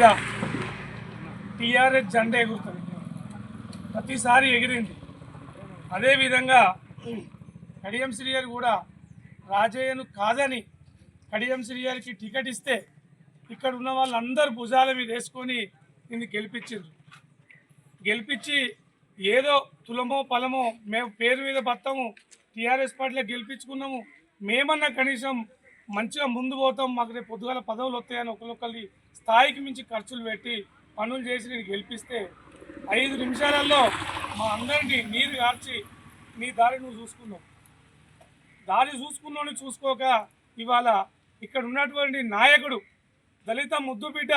మీద టీఆర్ఎస్ జెండా ఎగురుతుంది, ప్రతిసారి ఎగిరింది. అదేవిధంగా కడియం శ్రీహరి కూడా రాజయ్యను కాదని కడియం శ్రీహరికి టికెట్ ఇస్తే ఇక్కడ ఉన్న వాళ్ళందరూ భుజాల మీద వేసుకొని నిన్ను గెలిపించి ఏదో తులమో పలమో మేము పేరు మీద బతాము, టీఆర్ఎస్ పార్టీలో గెలిపించుకున్నాము, మేమన్నా కనీసం మంచిగా ముందు పోతాం, మాకు రేపు పొద్దుగాల పదవులు వస్తాయని ఒకరికొకరి స్థాయికి మించి ఖర్చులు పెట్టి పనులు చేసి నేను గెలిపిస్తే 5 నిమిషాలలో మా అందరినీ నీరు కార్చి నీ దారి నువ్వు చూసుకున్నావు. దారి చూసుకున్నావు చూసుకోక ఇవాళ ఇక్కడ ఉన్నటువంటి నాయకుడు దళిత ముద్దుబిడ్డ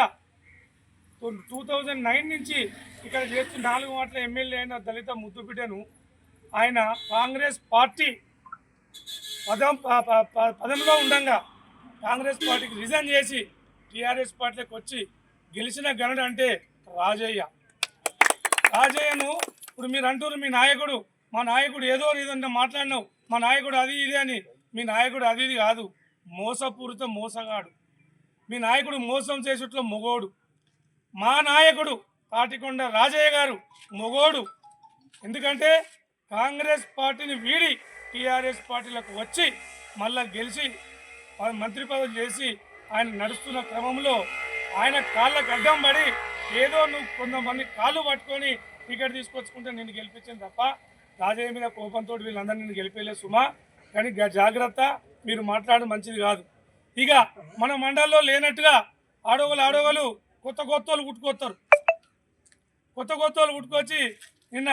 2009 నుంచి ఇక్కడ చేస్తూ 4 మాటల ఎమ్మెల్యే అయిన దళిత ముద్దుబిడ్డను ఆయన కాంగ్రెస్ పార్టీ పదంలో ఉండగా కాంగ్రెస్ పార్టీకి రిజైన్ చేసి టీఆర్ఎస్ పార్టీకి వచ్చి గెలిచిన ఘనుడు అంటే రాజయ్యను ఇప్పుడు మీరు అంటారు మీ నాయకుడు, మా నాయకుడు ఏదో ఏదన్నా మాట్లాడినావు, మా నాయకుడు అది ఇది అని. మీ నాయకుడు అది ఇది కాదు, మోసపూరిత మోసగాడు. మీ నాయకుడు మోసం చేసేట్లో మొగోడు. మా నాయకుడు తాటికొండ రాజయ్య గారు మొగోడు. ఎందుకంటే కాంగ్రెస్ పార్టీని వీడి టీఆర్ఎస్ పార్టీలకు వచ్చి మళ్ళా గెలిచి మంత్రి పదవి చేసి ఆయన నడుస్తున్న క్రమంలో ఆయన కాళ్ళకు అడ్డం పడి ఏదో నువ్వు కొంతమంది కాళ్ళు పట్టుకొని టికెట్ తీసుకొచ్చుకుంటే నేను గెలిపించాను తప్ప రాజయ్య మీద కోపంతో వీళ్ళందరూ నేను గెలిపేయలేదు సుమా. కానీ జాగ్రత్త, మీరు మాట్లాడడం మంచిది కాదు. ఇక మన మండలంలో లేనట్టుగా ఆడోగలు కొత్త వాళ్ళు పుట్టుకొచ్చి నిన్న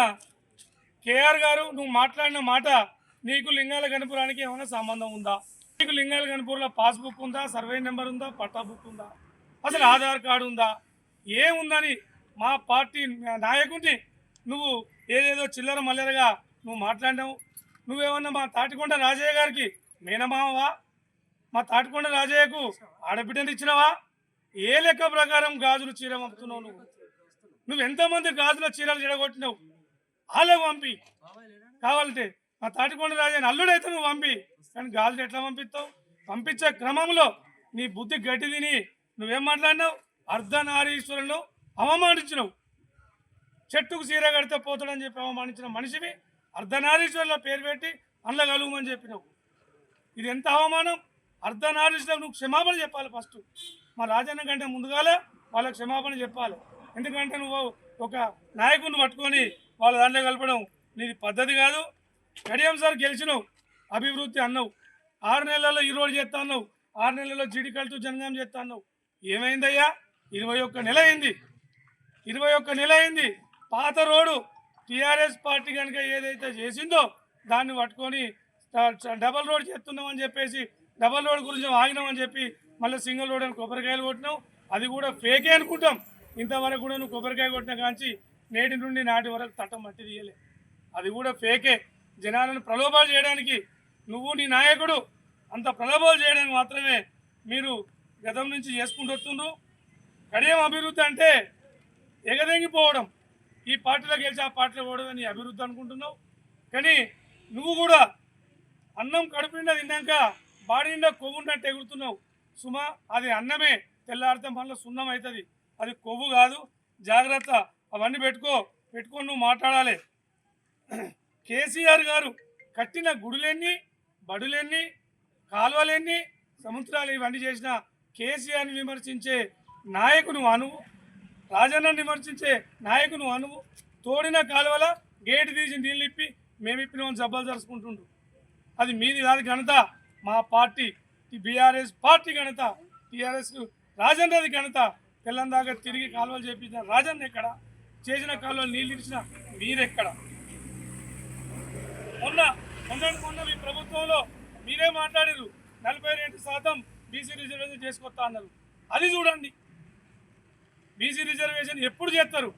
కేఆర్ గారు నువ్వు మాట్లాడిన మాట, నీకు లింగాల గణపురానికి ఏమైనా సంబంధం ఉందా? నీకు లింగాల గణపురంలో పాస్బుక్ ఉందా, సర్వే నెంబర్ ఉందా, పట్టా బుక్ ఉందా, అసలు ఆధార్ కార్డు ఉందా, ఏముందని మా పార్టీ నాయకుడిని నువ్వు ఏదేదో చిల్లర మల్లెరగా నువ్వు మాట్లాడినావు. నువ్వేమన్నా మా తాటికొండ రాజయ్య గారికి మేనమావా? మా తాటికొండ రాజయ్యకు ఆడబిడ్డని ఇచ్చినావా? ఏ లెక్క ప్రకారం గాజులు చీర పంపుతున్నావు? నువ్వు ఎంతమంది గాజుల చీరలు చెడగొట్టినావు? వాళ్ళకు పంపి కావాలంటే మా తాటికొండ రాజయ్యని అల్లుడైతే నువ్వు పంపి, కానీ గాజులు ఎట్లా పంపిస్తావు? పంపించే క్రమంలో నీ బుద్ధి గట్టి తిని నువ్వేం మాట్లాడినావు? అర్ధనారీశ్వరులను అవమానించినావు. చెట్టుకు చీర కడితే పోతాడని చెప్పి అవమానించిన మనిషివి అర్ధనారీశ్వరుల పేరు పెట్టి అందులో కలుగుమని చెప్పినావు. ఇది ఎంత అవమానం! అర్ధనారీశ్వరులకు నువ్వు క్షమాపణ చెప్పాలి. ఫస్ట్ మా రాజన్న కంటే ముందుగానే వాళ్ళకి క్షమాపణ చెప్పాలి. ఎందుకంటే నువ్వు ఒక నాయకుడిని పట్టుకొని వాళ్ళ దాంట్లో కలపడం నీది పద్ధతి కాదు. కడియం సార్ గెలిచినావు, అభివృద్ధి అన్నావు, 6 నెలల్లో ఈ రోడ్డు చేస్తా అన్నావు, 6 నెలల్లో జీడికల్తూ జనగాం చేస్తా అన్నావు. ఏమైందయ్యా? 21 నెల అయింది. పాత రోడ్డు టీఆర్ఎస్ పార్టీ కనుక ఏదైతే చేసిందో దాన్ని పట్టుకొని డబల్ రోడ్ చేస్తున్నామని చెప్పేసి డబల్ రోడ్ గురించి ఆగినామని చెప్పి మళ్ళీ సింగిల్ రోడ్ అని కొబ్బరికాయలు కొట్టినావు. అది కూడా ఫేకే అనుకుంటాం. ఇంతవరకు కూడా నువ్వు కొబ్బరికాయ కొట్టిన కాంచి నేటి నుండి నాటి వరకు తట్టం మట్టి తీయలే. అది కూడా ఫేకే. జనాలను ప్రలోభాలు చేయడానికి నువ్వు నీ నాయకుడు అంత ప్రలోభాలు చేయడానికి మాత్రమే మీరు గతం నుంచి చేసుకుంటూ వస్తుండ్రు. కడియం అభివృద్ధి అంటే ఎగదెంగిపోవడం, ఈ పార్టీలో గెలిచి ఆ పార్టీలో పోవడం నీ అభివృద్ధి అనుకుంటున్నావు. కానీ నువ్వు కూడా అన్నం కడుపునిండా తిన్నాక బాడీ నిండా కొవ్వున్నట్టు ఎగురుతున్నావు సుమా. అది అన్నమే, తెల్లారితే మళ్ళీ సున్నం అవుతుంది, అది కొవ్వు కాదు. జాగ్రత్త, అవన్నీ పెట్టుకొని నువ్వు మాట్లాడాలి. కేసీఆర్ గారు కట్టిన గుడులెన్ని, బడులెన్ని, కాలువలెన్ని, సముద్రాలు ఇవన్నీ చేసిన కేసీఆర్ని విమర్శించే నాయకును అనువు, రాజన్న విమర్శించే నాయకును అనువు. తోడిన కాలువల గేటు తీసి నీళ్ళు ఇప్పి మేము ఇప్పిన జబ్బలు జరుచుకుంటుండ్రు. అది మీది కాదు ఘనత, మా పార్టీ బీఆర్ఎస్ పార్టీ ఘనత. టీఆర్ఎస్ రాజన్నది ఘనత. తెల్లందాకా తిరిగి కాలువలు చేపించిన రాజన్న ఎక్కడ? చేసిన కాలువలు నీళ్ళు ఇచ్చిన మీరెక్కడ? మొన్న మీ ప్రభుత్వంలో మీరే మాట్లాడారు 42% బీసీ రిజర్వేషన్ చేసుకొస్తా అన్నారు. అది చూడండి, బీసీ రిజర్వేషన్ ఎప్పుడు చేస్తారు,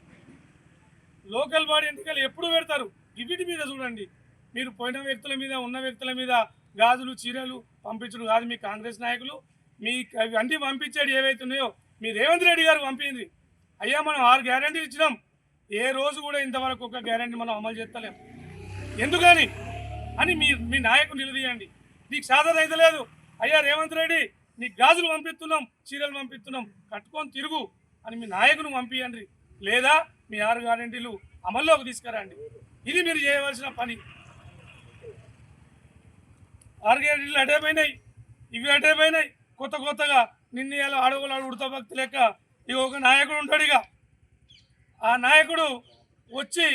లోకల్ బాడీ ఎన్నికలు ఎప్పుడు పెడతారు, వీటి మీద చూడండి. మీరు పోయిన వ్యక్తుల మీద ఉన్న వ్యక్తుల మీద గాజులు చీరలు పంపించడం కాదు మీ కాంగ్రెస్ నాయకులు. మీ అన్నీ పంపించేది ఏవైతున్నాయో మీ రేవంత్ రెడ్డి గారు పంపింది. అయ్యా మనం 6 గ్యారెంటీలు ఇచ్చినాం, ఏ రోజు కూడా ఇంతవరకు ఒక గ్యారెంటీ మనం అమలు చేస్తలేం. ఎందుకని అని మీ నాయకులు నిలదీయండి. నీకు సాధన అయితే లేదు. అయ్యా రేవంత్ రెడ్డి, నీకు గాజులు పంపిస్తున్నాం, చీరలు పంపిస్తున్నాం, కట్టుకొని తిరుగు. అని మీ నాయకుని పంపించండి, లేదా మీ 6 గ్యారెంటీలు అమల్లోకి తీసుకురండి. ఇది మీరు చేయవలసిన పని. 6 గ్యారెంటీలు అటైపోయినాయి, ఇవి అటైపోయినాయి. కొత్తగా నిన్న ఇలా అడవులు ఉడత భక్తి లెక్క ఇక ఒక నాయకుడు ఉంటాడు. ఇక ఆ నాయకుడు వచ్చి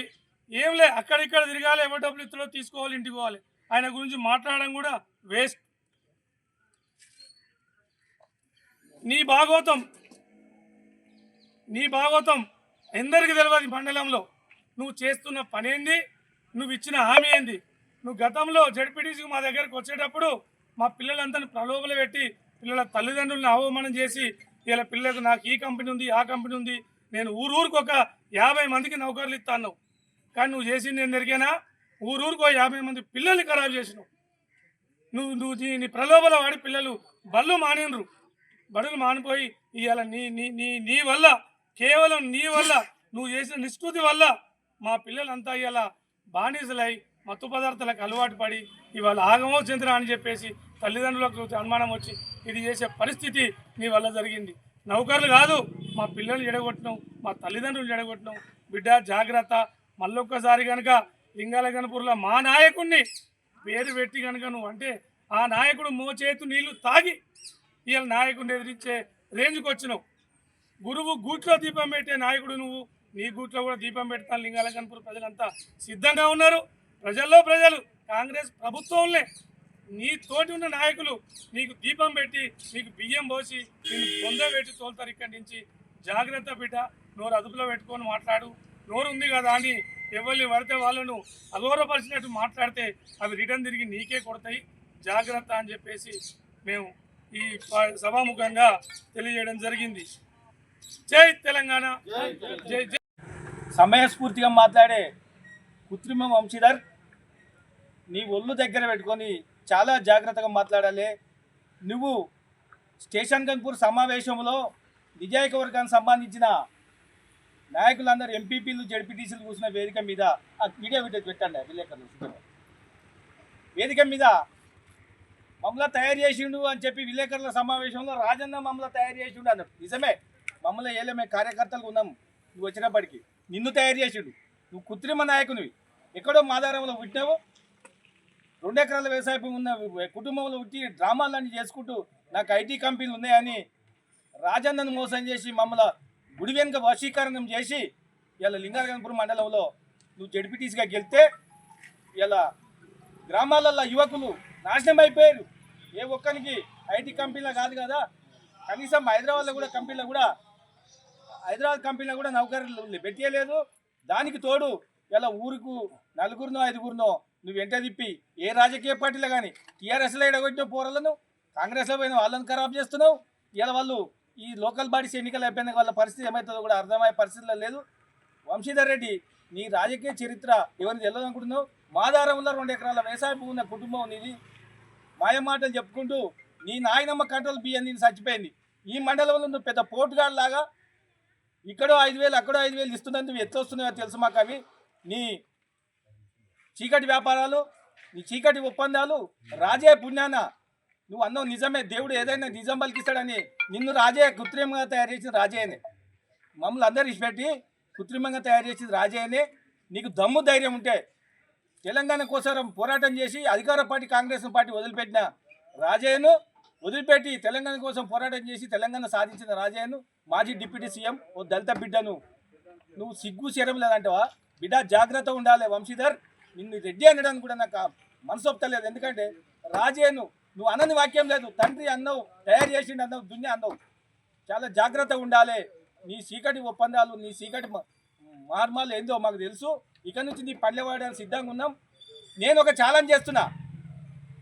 ఏంలే అక్కడిక్కడ తిరగాలి, ఎవరి డబ్బులు ఇస్తాడో తీసుకోవాలి, ఇంటికి పోవాలి. ఆయన గురించి మాట్లాడడం కూడా వేస్ట్. నీ భాగవతం ఎందరికి తెలియదు మండలంలో. నువ్వు చేస్తున్న పని ఏంది, నువ్వు ఇచ్చిన హామీ ఏంది. నువ్వు గతంలో జడ్పీటీసీకి మా దగ్గరకు వచ్చేటప్పుడు మా పిల్లలంతా ప్రలోభలు పెట్టి పిల్లల తల్లిదండ్రులను అవమానం చేసి ఇలా పిల్లలకు నాకు ఈ కంపెనీ ఉంది, ఆ కంపెనీ ఉంది, నేను ఊరికి ఒక 50 మందికి నౌకర్లు ఇస్తాను. కానీ నువ్వు చేసింది ఎందరికైనా ఊరికి ఒక 50 మంది పిల్లల్ని ఖరాబు చేసినావు. నువ్వు నీ ప్రలోభల వాడి పిల్లలు బడులు మానిపోయి ఇవాళ నీ వల్ల, కేవలం నీ వల్ల, నువ్వు చేసిన నిష్కృతి వల్ల మా పిల్లలంతా ఇవాళ బానిసలై మత్తు పదార్థాలకు అలవాటు పడి ఇవాళ ఆగమో చంద్ర అని చెప్పేసి తల్లిదండ్రులకు అనుమానం వచ్చి ఇది చేసే పరిస్థితి నీ వల్ల జరిగింది. నౌకర్లు కాదు, మా పిల్లల్ని ఎడగొట్టినావు, మా తల్లిదండ్రులు ఎడగొట్టినావు. బిడ్డ జాగ్రత్త. మళ్ళొక్కసారి కనుక లింగాల గణపూర్లో మా నాయకుడిని పేరు పెట్టి కనుక నువ్వు అంటే ఆ నాయకుడు మోచేతు నీళ్లు తాగి ఇవాళ నాయకుడిని ఎదిరించే రేంజ్కి వచ్చినావు. గురువు గూట్లో దీపం పెట్టే నాయకుడు నువ్వు. నీ గూట్లో కూడా దీపం పెడతాను. లింగాల గణపూర్ ప్రజలంతా సిద్ధంగా ఉన్నారు. ప్రజలు కాంగ్రెస్ ప్రభుత్వంలో నీ తోటి ఉన్న నాయకులు నీకు దీపం పెట్టి నీకు బియ్యం పోసి నేను పొందబెట్టి తోలుతారు. ఇక్కడి నుంచి జాగ్రత్త బిడ్డ. నోరు అదుపులో పెట్టుకొని మాట్లాడు. నోరు ఉంది కదా అని ఎవరిని పడితే వాళ్ళను అగౌరవపరిచినట్టు మాట్లాడితే అవి రిటర్న్ తిరిగి నీకే కొడతాయి. జాగ్రత్త అని చెప్పేసి మేము ఈ సభాముఖంగా తెలియజేయడం జరిగింది. జై తెలంగాణ, జై జై. సమయస్ఫూర్తిగా మాట్లాడే కృత్రిమ వంశీధర్, నీ ఒళ్ళు దగ్గర పెట్టుకొని చాలా జాగ్రత్తగా మాట్లాడాలి. నువ్వు స్టేషన్ గన్పూర్ సమావేశంలో నిజాయిక వర్గానికి సంబంధించిన నాయకులందరూ ఎంపీపీలు జడ్పీటీసీలు కూర్చున్న వేదిక మీద ఆ వీడియో పెట్టండి విలేకరులు. వేదిక మీద మమ్మల్ని తయారు చేసిండు అని చెప్పి విలేకరుల సమావేశంలో రాజన్న మమ్మల్ని తయారు చేసిండు అన్నాడు. నిజమే, మమ్మల్ని ఏలేమే కార్యకర్తలు ఉన్నాం. నువ్వు వచ్చినప్పటికీ నిన్ను తయారు చేసిండు. నువ్వు కృత్రిమ నాయకునివి. ఎక్కడో మాదారంలో పుట్టినావు. 2 ఎకరాల వ్యవసాయ భూమి ఉన్న కుటుంబంలో పుట్టి డ్రామాలన్నీ చేసుకుంటూ నాకు ఐటీ కంపెనీలు ఉన్నాయని రాజన్నను మోసం చేసి మమ్మల్ని గుడి వెనుక వశీకరణం చేసి ఇలా లింగాలగనపురం మండలంలో నువ్వు జడ్పీటీసీగా గెలిస్తే ఇలా గ్రామాలలో యువకులు నాశనం అయిపోయారు. ఏ ఒక్కరికి ఐటీ కంపెనీలో కాదు కదా, కనీసం హైదరాబాద్ కంపెనీలో కూడా నౌకర్లు పెట్టలేదు. దానికి తోడు ఇలా ఊరుకు 4గురినో 5గురినో నువ్వు వెంట తిప్పి ఏ రాజకీయ పార్టీలో కానీ టీఆర్ఎస్లో ఎడగొట్టిన పోరలను కాంగ్రెస్లో పోయిన వాళ్ళని ఖరాబ్ చేస్తున్నావు. ఇలా వాళ్ళు ఈ లోకల్ బాడీస్ ఎన్నికలు అయిపోయిన వాళ్ళ పరిస్థితి ఏమవుతుందో కూడా అర్థమయ్యే పరిస్థితిలో లేదు. వంశీధర్ రెడ్డి, నీ రాజకీయ చరిత్ర ఎవరిని తెలియదు అనుకుంటున్నావు. మాదారంలో 2 ఎకరాల వ్యవసాయ భూమి ఉన్న కుటుంబం నీది. మాయమాటలు చెప్పుకుంటూ నీ నాయనమ్మ కంట్రోల్ బియ్యం నేను చచ్చిపోయింది. ఈ మండలంలో నువ్వు పెద్ద పోటుగాడు లాగా ఇక్కడో 5,000 అక్కడో 5,000 ఇస్తున్నా. నువ్వు ఎత్తు వస్తున్నాయో తెలుసు మాకు. అవి నీ చీకటి వ్యాపారాలు, నీ చీకటి ఒప్పందాలు. రాజే పుణ్యాన నువ్వు అన్నావు నిజమే, దేవుడు ఏదైనా నిజం పలికిస్తాడని. నిన్ను రాజే కృత్రిమంగా తయారు చేసిన రాజేనే. మమ్మల్ని అందరూ ఇచ్చిపెట్టి కృత్రిమంగా తయారు చేసింది రాజేనే. నీకు దమ్ము ధైర్యం ఉంటే తెలంగాణ కోసం పోరాటం చేసి అధికార పార్టీ కాంగ్రెస్ పార్టీ వదిలిపెట్టిన రాజయ్యను వదిలిపెట్టి తెలంగాణ కోసం పోరాటం చేసి తెలంగాణ సాధించిన రాజయ్యను, మాజీ డిప్యూటీ సీఎం, ఓ దళిత బిడ్డను నువ్వు సిగ్గు శరం లేదంటావా? బిడ్డ జాగ్రత్త ఉండాలి వంశీధర్. నిన్ను రెడ్డి అనడానికి కూడా నాకు మనసు ఒప్పుతలేదు. ఎందుకంటే రాజయ్యను నువ్వు అనని వాక్యం లేదు. తండ్రి అన్నావు, తయారు చేసిండు అన్నావు, దున్య అన్నావు. చాలా జాగ్రత్తగా ఉండాలి. నీ చీకటి ఒప్పందాలు, నీ చీకటి మార్మాలు ఏందో మాకు తెలుసు. ఇక నుంచి నీ పల్లె వాడడానికి సిద్ధంగా ఉన్నాం. నేను ఒక ఛాలెంజ్ చేస్తున్నా.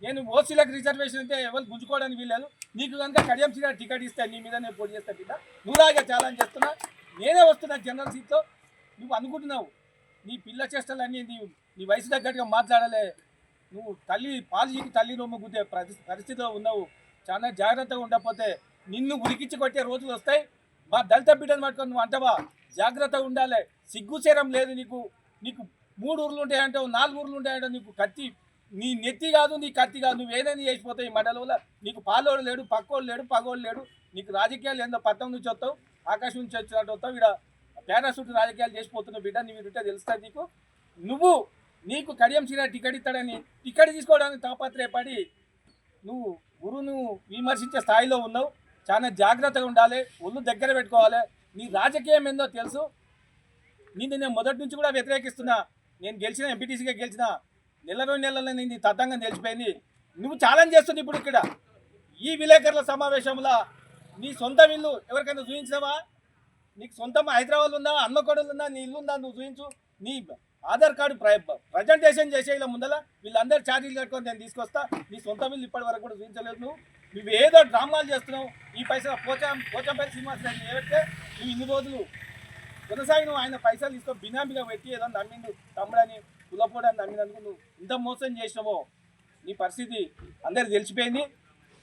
నేను ఓసీలకు రిజర్వేషన్ అయితే ఎవరు గుంజుకోవడానికి వీల్లేదు. నీకు కనుక కడియం సీట్ టికెట్ ఇస్తే నీ మీద నేను పోటీ చేస్తా బిడ్డ. నువ్వులాగా ఛాలెంజ్ చేస్తున్నా. నేనే వస్తున్నా జనరల్ సీట్తో. నువ్వు అనుకుంటున్నావు నీ పిల్ల చేష్టలన్నీ నీ వయసు తగ్గట్టుగా మాట్లాడాలి. నువ్వు పాలసీకి తల్లి రొమ్మ గుద్దే పరిస్థితిలో ఉన్నావు. చాలా జాగ్రత్తగా ఉండకపోతే నిన్ను ఉరికించి కొట్టే రోజులు వస్తాయి. మా దళిత బిడ్డను పట్టుకొని నువ్వు అంటావా? జాగ్రత్తగా ఉండాలి. సిగ్గుచేరం లేదు నీకు. 3 ఊర్లు ఉంటాయంటావు, 4 ఊర్లు ఉంటాయంటావు. నీకు కత్తి నీ నెత్తి కాదు, నీ కత్తి కాదు, నువ్వు ఏదైనా చేసిపోతావు ఈ మండలంలో. నీకు పాలోడు లేడు, పక్కోడు లేడు, పగోడు లేడు. నీకు రాజకీయాలు ఏందో పట్టం నుంచి వస్తావు, ఆకాశం నుంచి వచ్చినట్టు వస్తావు. ఇక్కడ పారాసూట్ రాజకీయాలు చేసిపోతున్నావు బిడ్డ. నీ ఉంటే తెలుస్తుంది నీకు. నీకు కడియం సీరా టికెట్ ఇస్తాడని టికెట్ తీసుకోవడానికి తాపత్రయపడి నువ్వు గురువును విమర్శించే స్థాయిలో ఉన్నావు. చాలా జాగ్రత్తగా ఉండాలి, ఒళ్ళు దగ్గర పెట్టుకోవాలి. నీ రాజకీయం ఏందో తెలుసు. నేను మొదటి నుంచి కూడా వ్యతిరేకిస్తున్నా. నేను గెలిచిన ఎంపీటీసీగా గెలిచిన నెల 2 నెలల్లో నీ తతంగం తెలిసిపోయింది. నువ్వు ఛాలెంజ్ చేస్తుంది ఇప్పుడు ఇక్కడ ఈ విలేకరుల సమావేశంలో. నీ సొంత ఇల్లు ఎవరికైనా చూపించావా? నీకు సొంతం హైదరాబాద్ ఉందా, హన్మకొండలు ఉందా, నీ ఇల్లు ఉందా? నువ్వు చూపించు. నీ ఆధార్ కార్డు ప్రజెంటేషన్ చేసే ఇలా ముందల వీళ్ళందరూ ఛార్జీలు కట్టుకొని నేను తీసుకొస్తా. నీ సొంత ఇల్లు ఇప్పటి వరకు కూడా చూపించలేదు. నువ్వు ఏదో డ్రామాలు చేస్తున్నావు. ఈ పైసలు పోచంపల్లి శ్రీనివాసరావు ఏవైతే నువ్వు ఇన్ని రోజులు కొనసాగి నువ్వు ఆయన పైసలు తీసుకో బినామీగా పెట్టి ఏదో నమ్మిండు తమ్ముడని కులపోడని నమ్మినందుకు నువ్వు ఇంత మోసం చేసినావో నీ పరిస్థితి అందరికి తెలిసిపోయింది.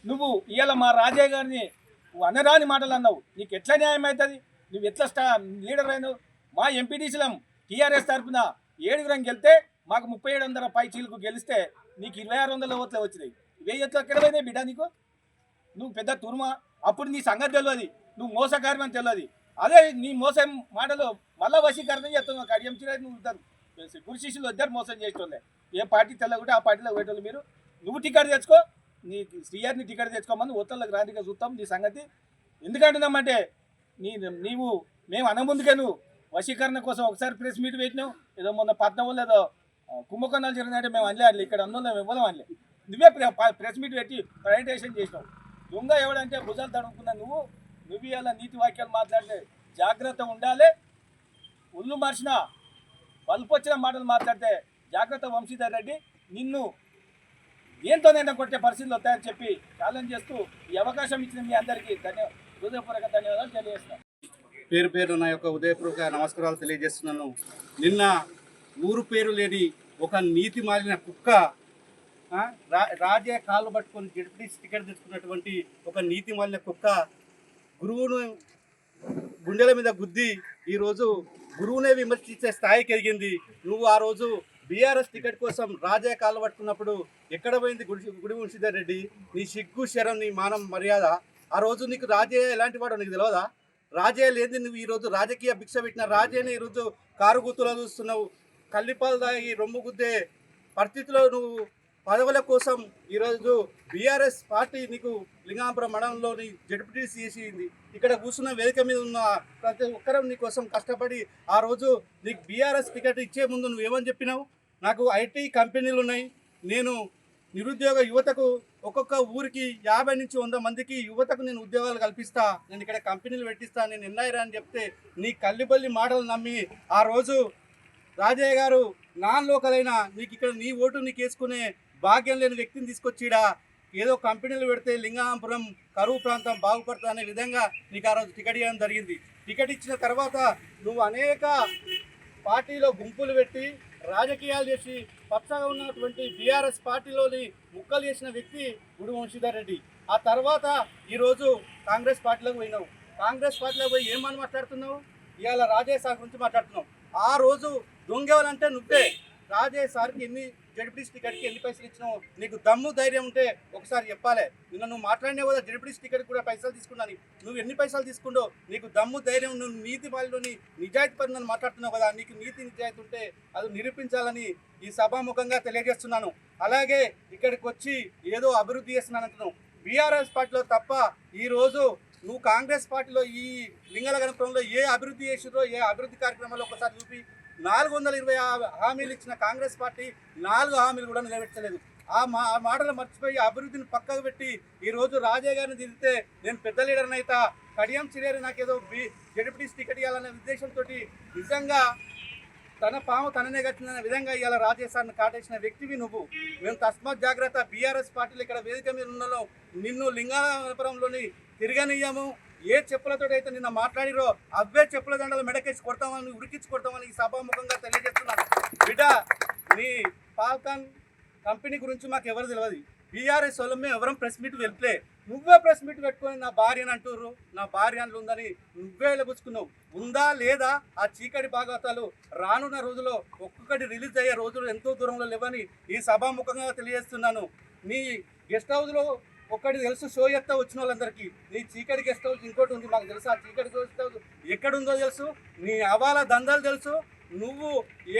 నువ్వు ఇవాళ మా రాజయ్య గారిని నువ్వు అనరాని మాటలు అన్నావు. నీకు ఎట్లా న్యాయం అవుతుంది? నువ్వు ఎట్లా లీడర్ అయినావు? మా ఎంపీటీసీలం టీఆర్ఎస్ తరఫున 7 గెలితే మాకు 3700 పై చీలకు గెలిస్తే నీకు 2600 ఓట్లు వచ్చినాయి. 1000 ఓట్లు ఎక్కడ పోయినాయి బిడ్డ నీకు? నువ్వు పెద్ద తుర్మా. అప్పుడు నీ సంగతి తెలియదు, నువ్వు మోసకారం అని తెలియదు. అదే నీ మోసం మాటలు మళ్ళా వశీకరణ చేస్తున్నావు. కడియం చిరా నువ్వు ఇద్దరు గురు శిష్యులు ఇద్దరు మోసం చేసేటోళ్ళే. ఏ పార్టీ తెల్లగుంటే ఆ పార్టీలో పోయేటోళ్ళు మీరు. నువ్వు టికెట్ తెచ్చుకో, నీ శ్రీయారిని టికెట్ తెచ్చుకోమని ఓట్లకు రాంటిగా చూస్తాం నీ సంగతి. ఎందుకంటున్నామంటే మేము అనముందుకే నువ్వు వశీకరణ కోసం ఒకసారి ప్రెస్ మీట్ పెట్టినావు. ఏదో మొన్న పద్మూలు ఏదో కుంభకోణాలు జరిగినట్టే మేము అనలే, ఇక్కడ అందులో ఇవ్వలేం అనలే. నువ్వే ప్రెస్ మీట్ పెట్టి ప్రజెంటేషన్ చేసినావు. దొంగ ఎవడంటే భుజాలు తడుముకున్నా నువ్వు ఇలా నీతి వాక్యాలు మాట్లాడితే జాగ్రత్త ఉండాలి. ఒళ్ళు మార్చిన బల్పు వచ్చిన మాటలు మాట్లాడితే జాగ్రత్త. వంశీధర్ రెడ్డి నిన్ను ఏంతోనైనా కొట్టే పరిస్థితులు వస్తాయని చెప్పి ఛాలెంజ్ చేస్తూ ఈ అవకాశం ఇచ్చిన మీ అందరికీ హృదయపూర్వక ధన్యవాదాలు తెలియజేస్తాను. పేరు పేరు నా యొక్క ఉదయపూర్వక నమస్కారాలు తెలియజేస్తున్నాను. నిన్న ఊరు పేరు లేని ఒక నీతి మాలిన కుక్క రాజే కాళ్ళు పట్టుకొని జడ్పీటీసీ టికెట్ తెచ్చుకున్నటువంటి ఒక నీతి మాలిన కుక్క గురువును గుండెల మీద గుద్ది ఈరోజు గురువునే విమర్శించే స్థాయికి ఎదిగింది. నువ్వు ఆ రోజు బీఆర్ఎస్ టికెట్ కోసం రాజే కాళ్ళు పట్టుకున్నప్పుడు ఎక్కడ పోయింది గుడి వంశీధర్ రెడ్డి? నీ సిగ్గు శరం, నీ మానం మర్యాద. ఆ రోజు నీకు రాజే ఎలాంటి వాడో నీకు తెలియదా? రాజే లేదు. నువ్వు ఈరోజు రాజకీయ భిక్ష పెట్టిన రాజేనే ఈరోజు కారు గుర్తులో చూస్తున్నావు. కల్లిపాలు దాగి రొమ్ము గుద్దే పరిస్థితిలో నువ్వు పదవుల కోసం ఈరోజు బీఆర్ఎస్ పార్టీ నీకు లింగాపురం మండలంలోని జడ్పీటీసీ చేసింది. ఇక్కడ కూర్చున్న వేదిక మీద ఉన్న ప్రతి ఒక్కరం నీ కోసం కష్టపడి ఆ రోజు నీకు బీఆర్ఎస్ టికెట్ ఇచ్చే ముందు నువ్వేమని చెప్పినావు? నాకు ఐటీ కంపెనీలు ఉన్నాయి, నేను నిరుద్యోగ యువతకు ఒక్కొక్క ఊరికి 50 నుంచి 100 మందికి యువతకు నేను ఉద్యోగాలు కల్పిస్తా, నేను ఇక్కడ కంపెనీలు పెట్టిస్తా, నేను ఎన్ఐరా అని చెప్తే నీ కల్లిబల్లి మాటలు నమ్మి ఆ రోజు రాజయ్య గారు నాన్ లోకల్ అయినా నీకు ఇక్కడ నీ ఓటు నీకు వేసుకునే భాగ్యం లేని వ్యక్తిని తీసుకొచ్చిడా ఏదో కంపెనీలు పెడితే లింగాపురం కరువు ప్రాంతం బాగుపడతా అనే విధంగా నీకు ఆ రోజు టికెట్ ఇవ్వడం జరిగింది. టికెట్ ఇచ్చిన తర్వాత నువ్వు అనేక పార్టీలో గుంపులు పెట్టి రాజకీయాలు చేసి పచ్చగా ఉన్నటువంటి బీఆర్ఎస్ పార్టీలోని ముక్కలు చేసిన వ్యక్తి గుడి వంశీధర్ రెడ్డి. ఆ తర్వాత ఈరోజు కాంగ్రెస్ పార్టీలోకి పోయినావు. కాంగ్రెస్ పార్టీలోకి పోయి ఏమని మాట్లాడుతున్నావు? ఇవాళ రాజయ్య సార్ గురించి మాట్లాడుతున్నావు. ఆ రోజు దొంగేవాలంటే నువ్వే. రాజయ్య సార్కి ఎన్ని జడ్పీటీసీ టికెట్కి ఎన్ని పైసలు ఇచ్చినావు? నీకు దమ్ము ధైర్యం ఉంటే ఒకసారి చెప్పాలి. నిన్న నువ్వు మాట్లాడినావు కదా జడ్పీటీసీ టికెట్ కూడా పైసలు తీసుకున్నాను. నువ్వు ఎన్ని పైసలు తీసుకుంటావు? నీకు దమ్ము ధైర్యం, నువ్వు నీతి పాలలోని నిజాయితీ పని మాట్లాడుతున్నావు కదా. నీకు నీతి నిజాయితీ ఉంటే అది నిరూపించాలని ఈ సభాముఖంగా తెలియజేస్తున్నాను. అలాగే ఇక్కడికి వచ్చి ఏదో అభివృద్ధి చేస్తున్నాను అంటున్నావు. బీఆర్ఎస్ పార్టీలో తప్ప ఈరోజు నువ్వు కాంగ్రెస్ పార్టీలో ఈ లింగలగనపురంలో ఏ అభివృద్ధి చేసిరో, ఏ అభివృద్ధి కార్యక్రమాల్లో ఒకసారి చూపి. 420 హామీలు ఇచ్చిన కాంగ్రెస్ పార్టీ 4 హామీలు కూడా నిలబెట్టలేదు. ఆ మాటలు మర్చిపోయి అభివృద్ధిని పక్కకు పెట్టి ఈరోజు రాజయ్య గారిని తిరిగితే నేను పెద్ద లీడర్ని అవుతా, కడియం చిరేరి నాకేదో జడ్పీటీసీ టికెట్ ఇవ్వాలనే ఉద్దేశంతో నిజంగా తన పాము తననే కట్టిన విధంగా ఇవాళ రాజయ్య సార్ని కాటేసిన వ్యక్తివి నువ్వు. మేము తస్మాత్ జాగ్రత్త. బీఆర్ఎస్ పార్టీలు ఇక్కడ వేదిక మీద ఉన్నలో నిన్ను లింగాపురంలోని తిరగనియ్యాము. ఏ చెప్పులతో అయితే నిన్న మాట్లాడిరో అవే చెప్పుల దండలు మెడకేసి కొడతామని, ఉరికించి కొడతామని ఈ సభాముఖంగా తెలియజేస్తున్నాను. బిడ్డ, నీ పాల్కాన్ కంపెనీ గురించి మాకు ఎవరు తెలియదు. బీఆర్ఎస్ వాళ్ళు మేము ఎవరం ప్రెస్ మీట్ వెళ్తే నువ్వే ప్రెస్ మీట్ పెట్టుకొని నా భార్య అని అంటుర్రు, నా భార్య అని ఉందని నువ్వే వెలబుచ్చుకున్నావు. ఉందా లేదా ఆ చీకటి భాగవతాలు రానున్న రోజుల్లో ఒక్కొక్కటి రిలీజ్ అయ్యే రోజులు ఎంతో దూరంలో లేవని ఈ సభాముఖంగా తెలియజేస్తున్నాను. నీ గెస్ట్ హౌస్లో ఒక్కటి తెలుసు, షో ఎత్తా వచ్చిన వాళ్ళందరికీ నీ చీకటి గెస్ట్ హౌస్ ఇంకోటి ఉంది మాకు తెలుసు. ఆ చీకటి గెస్ట్ హౌస్ ఎక్కడుందో తెలుసు, నీ అవాల దందాలు తెలుసు. నువ్వు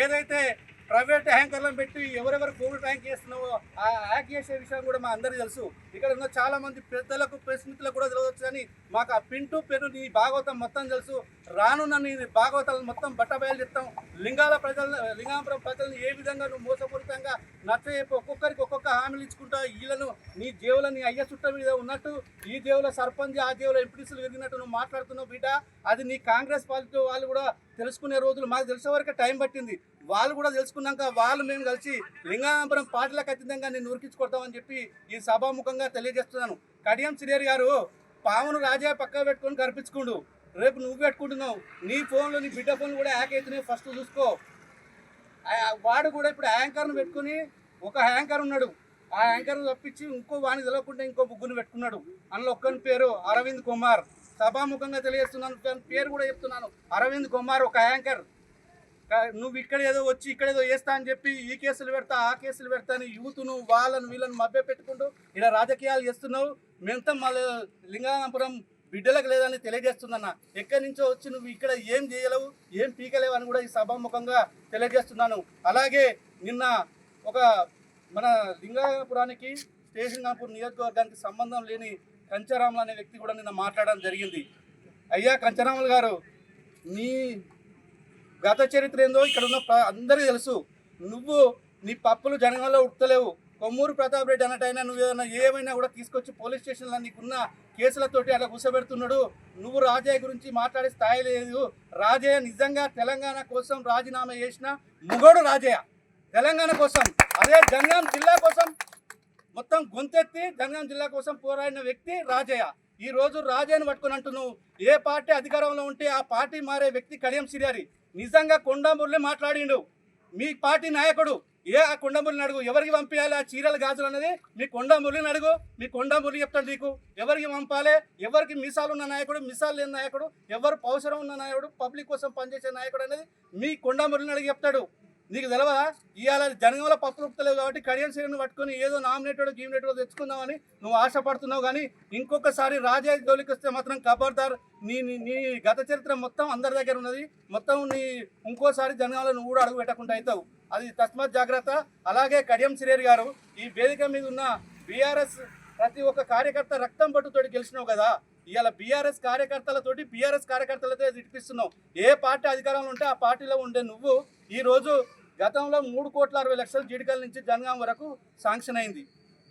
ఏదైతే ప్రైవేట్ హ్యాంకర్లను పెట్టి ఎవరెవరు కోవిడ్ ర్యాంక్ చేస్తున్నావో ఆ హ్యాక్ చేసే విషయం కూడా మా అందరికీ తెలుసు. ఇక్కడ ఉన్న చాలా మంది పెద్దలకు ప్రెస్ మిత్రులకు కూడా తెలియవచ్చు, కానీ మాకు ఆ పింటు పెను నీ భాగవతం మొత్తం తెలుసు. రానున్న నీ భాగవతాలను మొత్తం బట్టబయలు చెప్తాం. లింగాపురం ప్రజలను ఏ విధంగా నువ్వు మోసపూరితంగా నచ్చజెప్పి ఒక్కొక్కరికి ఒక్కొక్క హామీలు ఇచ్చుకుంటా వీళ్ళను నీ దేవుల నీ అయ్య చుట్ట మీద ఉన్నట్టు ఈ దేవుల సర్పంచ్ ఆ దేవుల ఎంపీటీసీలు విరిగినట్టు నువ్వు మాట్లాడుతున్నావు బిడ్డ. అది నీ కాంగ్రెస్ పార్టీ వాళ్ళు కూడా తెలుసుకునే రోజులు మాకు తెలిసే వరకు టైం పట్టింది. వాళ్ళు కూడా తెలుసుకున్నాక వాళ్ళు మేము కలిసి లింగాపురం పార్టీలకు ఖచ్చితంగా నేను ఉరికించుకొడతామని చెప్పి ఈ సభాముఖంగా తెలియజేస్తున్నాను. కడియం శ్రీహరి గారు పామును రాజా పక్క పెట్టుకొని కనిపించుకుండు, రేపు నువ్వు పెట్టుకుంటున్నావు. నీ ఫోన్లో నీ బిడ్డ ఫోన్లు కూడా హ్యాక్ అవుతున్నాయి, ఫస్ట్ చూసుకో. వాడు కూడా ఇప్పుడు యాంకర్ను పెట్టుకుని ఒక యాంకర్ ఉన్నాడు, ఆ యాంకర్ను తప్పించి ఇంకో వాడిని తెలవకుండా ఇంకో ముగ్గురు పెట్టుకున్నాడు. అందులో ఒక్కని పేరు అరవింద్ కుమార్. సభాముఖంగా తెలియజేస్తున్నాను, పేరు కూడా చెప్తున్నాను. అరవింద్ కుమార్ ఒక యాంకర్. నువ్వు ఇక్కడ ఏదో వచ్చి ఇక్కడ ఏదో వేస్తా అని చెప్పి ఈ కేసులు పెడతా ఆ కేసులు పెడతా అని యూత్ను వాళ్ళను వీళ్ళని మభ్య పెట్టుకుంటూ ఇలా రాజకీయాలు చేస్తున్నావు. మేమంతా మళ్ళీ లింగాపురం బిడ్డలకు లేదని తెలియజేస్తుందన్న. ఎక్కడి నుంచో వచ్చి నువ్వు ఇక్కడ ఏం చేయలేవు, ఏం పీకలేవు అని కూడా ఈ సభాముఖంగా తెలియజేస్తున్నాను. అలాగే నిన్న ఒక మన లింగాపురానికి స్టేషన్గాపూర్ నియోజకవర్గానికి సంబంధం లేని కంచరాములు అనే వ్యక్తి కూడా నిన్న మాట్లాడడం జరిగింది. అయ్యా కంచరాములు గారు, నీ గత చరిత్ర ఏందో ఇక్కడ ఉన్న అందరికీ తెలుసు. నువ్వు నీ పప్పులు జనగంలో ఉడతలేవు. కొమ్మూరు ప్రతాప్ రెడ్డి అన్నట్టయినా నువ్వు ఏమైనా కూడా తీసుకొచ్చి పోలీస్ స్టేషన్లో నీకున్న కేసులతోటి అలా కూర్చోబెడుతున్నాడు. నువ్వు రాజయ్య గురించి మాట్లాడే స్థాయి లేదు. రాజయ్య నిజంగా తెలంగాణ కోసం రాజీనామా చేసిన ముగోడు రాజయ్య. తెలంగాణ కోసం, అదే జనగాం జిల్లా కోసం మొత్తం గొంతెత్తి జనగాం జిల్లా కోసం పోరాడిన వ్యక్తి రాజయ్య. ఈ రోజు రాజయ్యను పట్టుకొని అంటున్నావు. ఏ పార్టీ అధికారంలో ఉంటే ఆ పార్టీ మారే వ్యక్తి కడియం శ్రీహరి. నిజంగా కొండామురళి మాట్లాడిండు. మీ పార్టీ నాయకుడు ఆ కొండామురళిని అడుగు, ఎవరికి పంపించాలి ఆ చీరల గాజులు అనేది మీ కొండామురళిని అడుగు. మీ కొండామురళి చెప్తాడు నీకు ఎవరికి పంపాలి. ఎవరికి మిసాలు ఉన్న నాయకుడు, మిసాలు లేని నాయకుడు, ఎవరు పౌసరం ఉన్న నాయకుడు, పబ్లిక్ కోసం పనిచేసే నాయకుడు అనేది మీ కొండామురళిని అడిగి చెప్తాడు. నీకు తెలవదా? ఇవాళ జనగంలో పప్పు రుపుతలేవు కాబట్టి కడియం శ్రీహరిని పట్టుకొని ఏదో నామినేటెడ్ గీమినేటెడ్ తెచ్చుకుందామని నువ్వు ఆశపడుతున్నావు. కానీ ఇంకొకసారి రాజా జోలికి వస్తే మాత్రం ఖబర్దార్. నీ నీ గత చరిత్ర మొత్తం అందరి దగ్గర ఉన్నది. మొత్తం నీ ఇంకోసారి జనగంలో నువ్వు కూడా అడుగు పెట్టకుండా అవుతావు. అది తస్మాత్ జాగ్రత్త. అలాగే కడియం శ్రీహరి గారు, ఈ వేదిక మీద ఉన్న బీఆర్ఎస్ ప్రతి ఒక్క కార్యకర్త రక్తం పట్టుతోటి గెలిచినావు కదా. ఇవాళ బీఆర్ఎస్ కార్యకర్తలతో ఇడిపిస్తున్నావు. ఏ పార్టీ అధికారంలో ఉంటే ఆ పార్టీలో ఉండే నువ్వు ఈరోజు గతంలో 3,60,00,000 జీడికల నుంచి జనగాం వరకు శాంక్షన్ అయింది.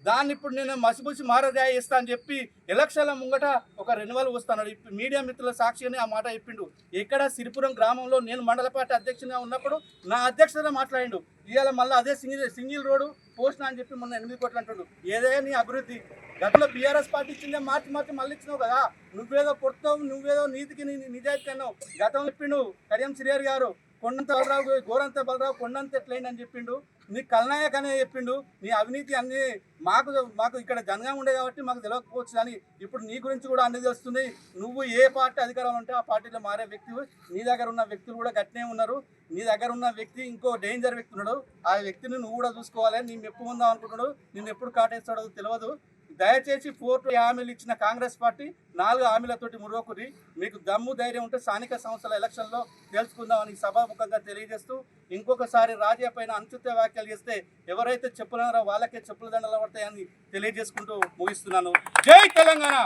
దాన్ని ఇప్పుడు నేను మసిబూసి మారజాయ ఇస్తా అని చెప్పి ఎలక్షన్ల ముంగట ఒక రెన్యువల్ వస్తాను. ఇప్పుడు మీడియా మిత్రుల సాక్షిని ఆ మాట చెప్పిండు. ఇక్కడ సిరిపురం గ్రామంలో నేను మండల పార్టీ అధ్యక్షునిగా ఉన్నప్పుడు నా అధ్యక్షతలో మాట్లాడిండు. ఇవాళ మళ్ళీ అదే సింగిల్ రోడ్డు పోస్ట్ అని చెప్పి మొన్న 8 కోట్లు అంటాడు. ఏదైనా నీ అభివృద్ధి గతంలో బీఆర్ఎస్ పార్టీ ఇచ్చిందే మార్చి మళ్ళీ ఇచ్చినావు కదా. నువ్వేదో కొడతావు, నువ్వేదో నీతికి నిజాయితీ అన్నావు. గతంలో చెప్పిండు కడియం శ్రీహరి గారు, కొండంత బలరావు గోరంత బలరావు కొండంత ఎట్లయింది అని చెప్పిండు. నీ కల్నాయక్ అనే చెప్పిండు. నీ అవినీతి అన్ని మాకు ఇక్కడ జనగా ఉండే కాబట్టి మాకు తెలియకపోవచ్చు, కానీ ఇప్పుడు నీ గురించి కూడా అన్ని తెలుస్తుంది. నువ్వు ఏ పార్టీ అధికారంలో ఉంటే ఆ పార్టీలో మారే వ్యక్తి. నీ దగ్గర ఉన్న వ్యక్తులు కూడా గట్టినే ఉన్నారు. నీ దగ్గర ఉన్న వ్యక్తి ఇంకో డేంజర్ వ్యక్తి ఉన్నాడు. ఆ వ్యక్తిని నువ్వు కూడా చూసుకోవాలి. నేను ఎప్పుడు ఉందాం అనుకుంటున్నాడు, నిన్ను ఎప్పుడు కాటేస్తాడో తెలియదు. దయచేసి 4 హామీలు ఇచ్చిన కాంగ్రెస్ పార్టీ 4 హామీలతోటి మురోకురి. మీకు దమ్ము ధైర్యం ఉంటే స్థానిక సంస్థల ఎలక్షన్లో తెలుసుకుందామని సభాముఖంగా తెలియజేస్తూ, ఇంకొకసారి రాజయ్య పైన అనుచిత వ్యాఖ్యలు చేస్తే ఎవరైతే చెప్పులన్నారో వాళ్ళకే చెప్పుల దండలు పడతాయని తెలియజేసుకుంటూ ముగిస్తున్నాను. జై తెలంగాణ.